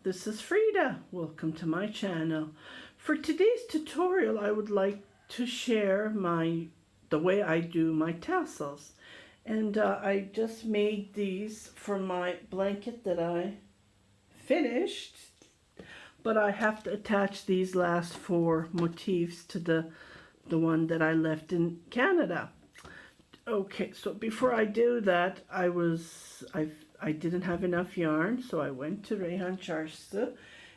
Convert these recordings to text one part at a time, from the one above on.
this is Frida. Welcome to my channel. For today's tutorial, I would like to share the way I do my tassels. And I just made these for my blanket that I finished, but I have to attach these last 4 motifs to the one that I left in Canada. Okay, so before I do that, I didn't have enough yarn, so I went to Reyhan Çarşısı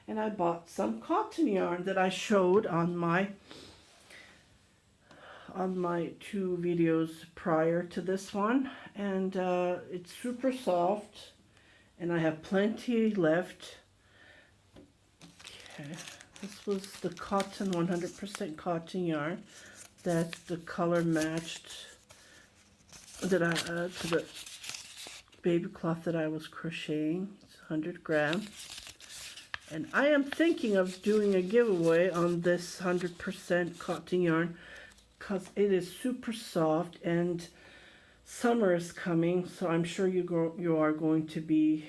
and I bought some cotton yarn that I showed on my 2 videos prior to this one, and it's super soft and I have plenty left. Okay, this was the cotton, 100% cotton yarn that the color matched that I to the baby cloth that I was crocheting. It's 100 grams, and I am thinking of doing a giveaway on this 100% cotton yarn because it is super soft and summer is coming, so I'm sure you are going to be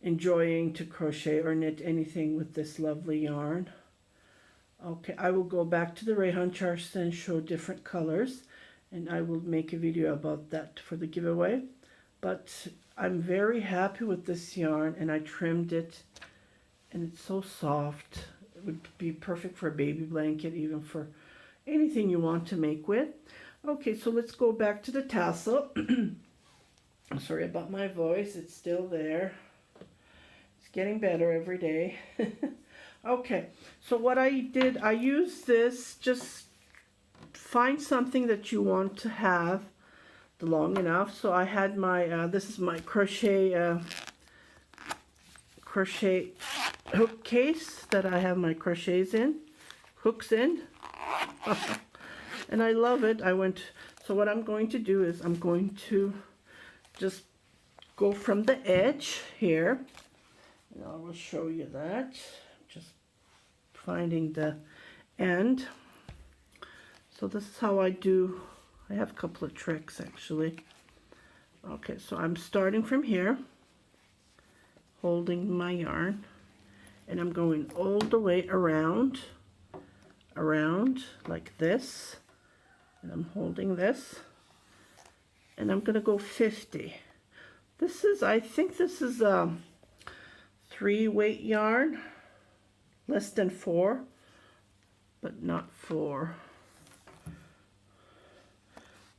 enjoying to crochet or knit anything with this lovely yarn. Okay, I will go back to the Reyhan Çarşısı and show different colors, and I will make a video about that for the giveaway. But I'm very happy with this yarn, and I trimmed it, and it's so soft. It would be perfect for a baby blanket, even for anything you want to make with. Okay, so let's go back to the tassel. I'm sorry about my voice, it's still there. It's getting better every day. Okay, so what I did, I used this, just find something that you want to have long enough. So I had my this is my crochet hook case that I have my hooks in and I love it. So what I'm going to do is I'm going to just go from the edge here, and I will show you that, just finding the end. So this is how I do. I have a couple of tricks actually. Okay, so I'm starting from here, holding my yarn, and I'm going all the way around like this, and I'm holding this, and I'm gonna go 50. I think this is 3 weight yarn, less than 4, but not 4.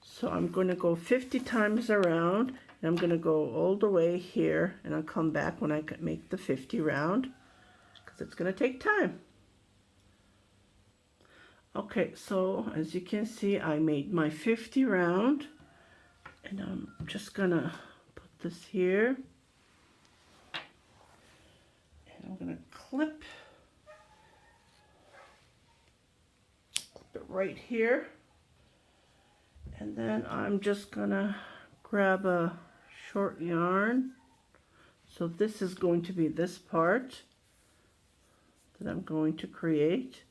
So I'm going to go 50 times around, and I'm going to go all the way here, and I'll come back when I make the 50 round, because it's going to take time. Okay, so as you can see, I made my 50 round, and I'm just going to put this here, and I'm going to clip it right here. And then I'm just gonna grab a short yarn. So this is going to be this part that I'm going to create.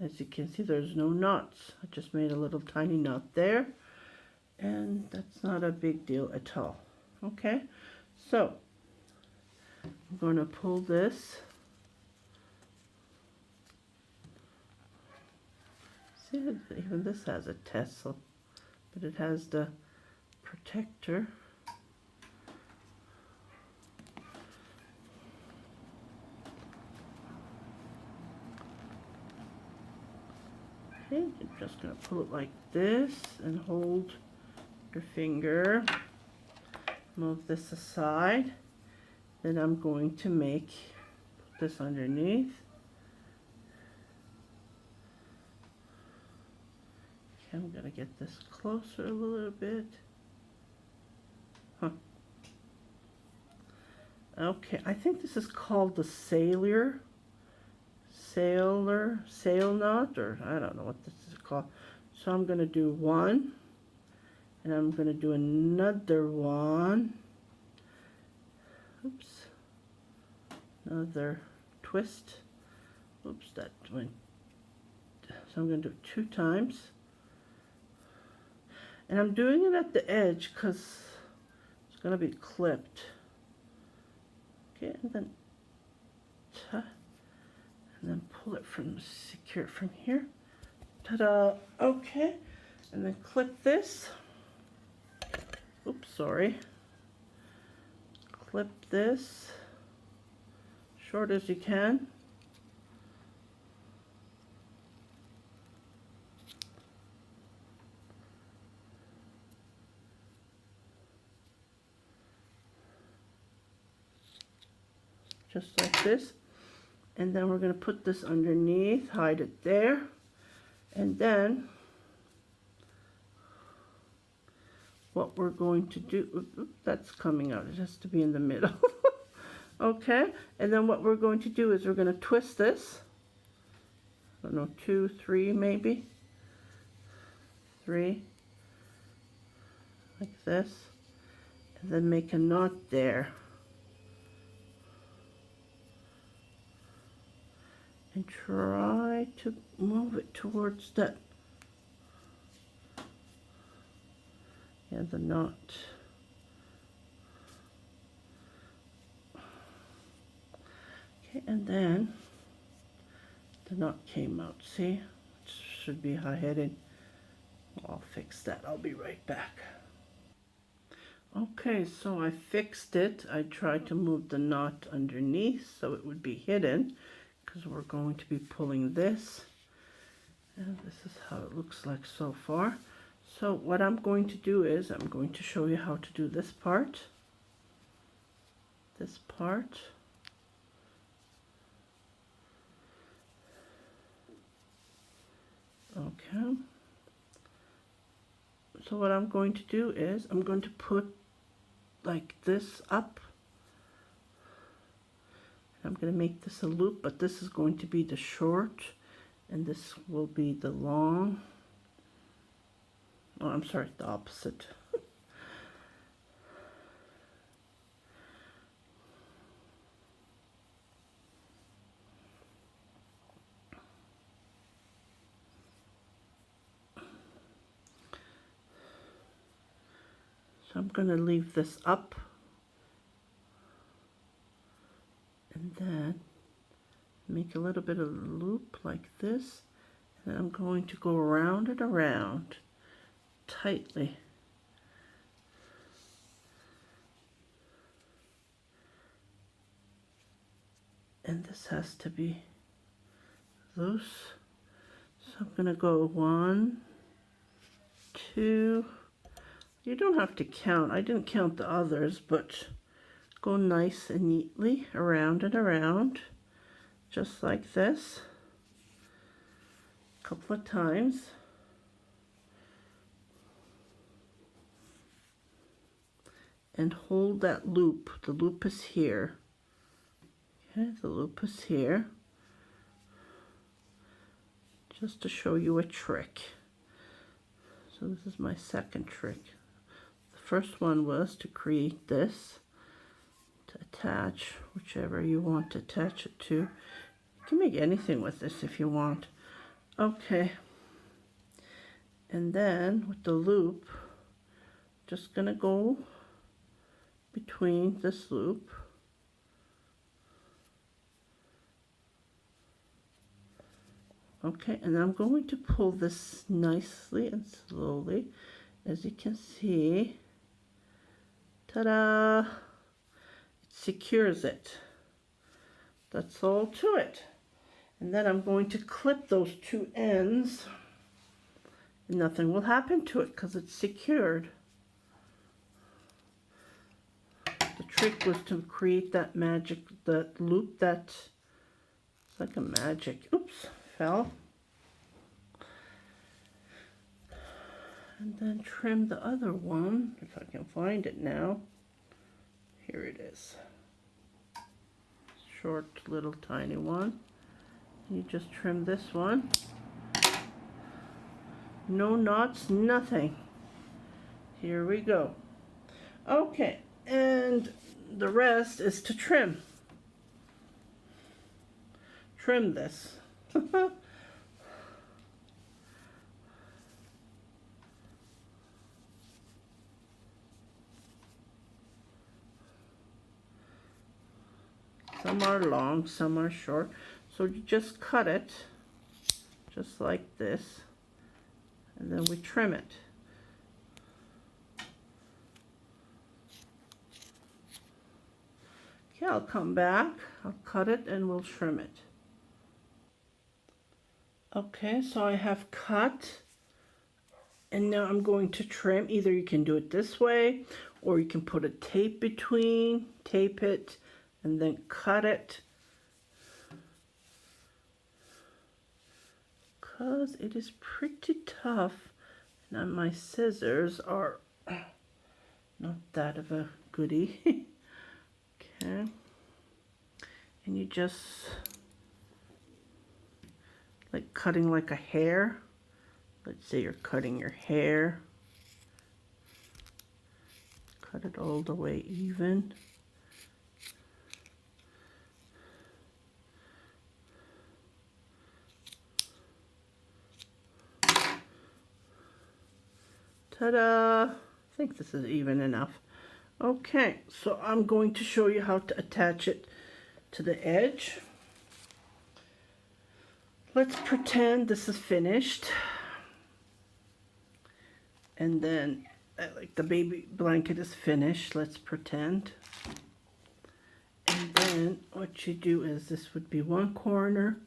As you can see, there's no knots. I just made a little tiny knot there, and that's not a big deal at all. Okay, so I'm going to pull this. See, even this has a tassel, but it has the protector. Okay, you're just going to pull it like this and hold your finger. Move this aside. Then I'm going to put this underneath. I'm gonna get this closer a little bit. Okay, I think this is called the sail knot, or I don't know what this is called. So I'm gonna do one, and I'm gonna do another one. Oops, another twist. Oops, that went. So I'm gonna do it 2 times. And I'm doing it at the edge because it's going to be clipped. Okay, and then pull it from, secure it from here. Ta-da! Okay, and then clip this. Oops, sorry. Clip this short as you can. Just like this. And then we're going to put this underneath, hide it there. And then what we're going to do, that's coming out, it has to be in the middle. Okay, and then what we're going to do is we're going to twist this. I don't know, 2, 3 maybe. 3. Like this. And then make a knot there. And try to move it towards that. Yeah, the knot. Okay, and then the knot came out. See? It should be high-headed. I'll fix that. I'll be right back. Okay, so I fixed it. I tried to move the knot underneath so it would be hidden, because we're going to be pulling this. And this is how it looks like so far. So what I'm going to do is I'm going to show you how to do this part. This part. Okay. So what I'm going to do is I'm going to put like this up. I'm going to make this a loop, but this is going to be the short and this will be the long. Oh, I'm sorry, the opposite. So I'm going to leave this up and then make a little bit of a loop like this, and then I'm going to go around and around tightly. And this has to be loose. So I'm going to go 1, 2. You don't have to count. I didn't count the others, but go nice and neatly around and around, just like this, a couple of times. And hold that loop. The loop is here. Okay, the loop is here. Just to show you a trick. So this is my second trick. The first one was to create this, to attach whichever you want to attach it to. You can make anything with this if you want. Okay. And then with the loop, just gonna go between this loop. Okay, and I'm going to pull this nicely and slowly, as you can see. Ta-da! It secures it. That's all to it. And then I'm going to clip those two ends, and nothing will happen to it because it's secured. The trick was to create that magic, that loop it's like a magic. Oops, fell. And then trim the other one, if I can find it now. Here it is. Short, little, tiny one. You just trim this one. No knots, nothing. Here we go. Okay, and the rest is to trim. Trim this. Some are long, some are short. So you just cut it just like this, and then we trim it. Okay, I'll come back, I'll cut it, and we'll trim it. Okay, so I have cut, and now I'm going to trim. Either you can do it this way, or you can put a tape between, tape it, and then cut it. Because it is pretty tough. Now my scissors are not that of a goodie. Okay. And you just, like cutting like a hair. Let's say you're cutting your hair. Cut it all the way even. Ta-da! I think this is even enough. Okay, so I'm going to show you how to attach it to the edge. Let's pretend this is finished. And then, like the baby blanket is finished, let's pretend. And then what you do is, this would be one corner.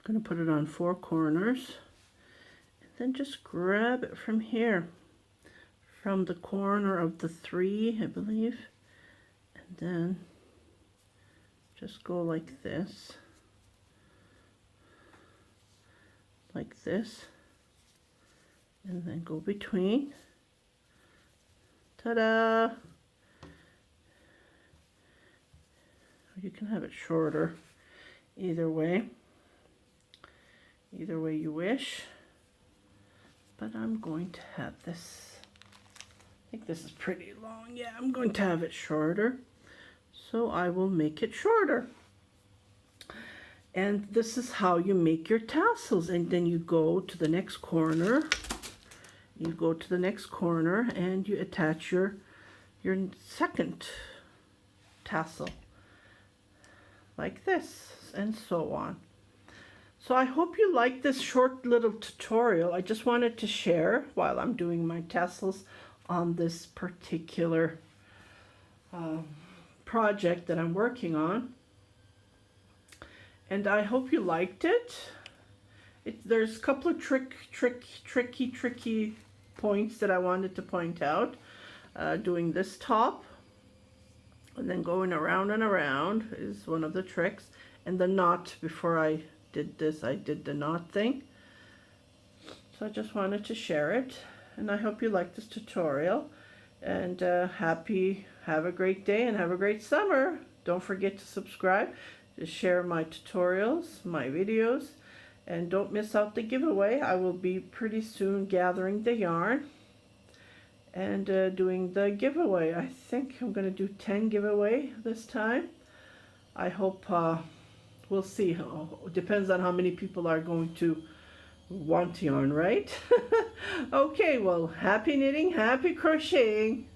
I'm going to put it on 4 corners. And then just grab it from here. From the corner of the 3, I believe. And then just go like this. Like this, and then go between. Ta-da! You can have it shorter, either way you wish, but I'm going to have this, I think this is pretty long. Yeah, I'm going to have it shorter, so I will make it shorter. And this is how you make your tassels. And then you go to the next corner. You go to the next corner and you attach your second tassel. Like this, and so on. So I hope you like this short little tutorial. I just wanted to share while I'm doing my tassels on this particular project that I'm working on. And I hope you liked it. There's a couple of tricky points that I wanted to point out. Doing this top, and then going around and around is one of the tricks. And the knot, before I did this, I did the knot thing. So I just wanted to share it. And I hope you liked this tutorial. And have a great day and have a great summer. Don't forget to subscribe. Just share my tutorials, my videos, and don't miss out the giveaway. I will be pretty soon gathering the yarn and doing the giveaway. I think I'm going to do 10 giveaway this time. I hope, we'll see. Depends on how many people are going to want yarn, right? Okay, well, happy knitting, happy crocheting.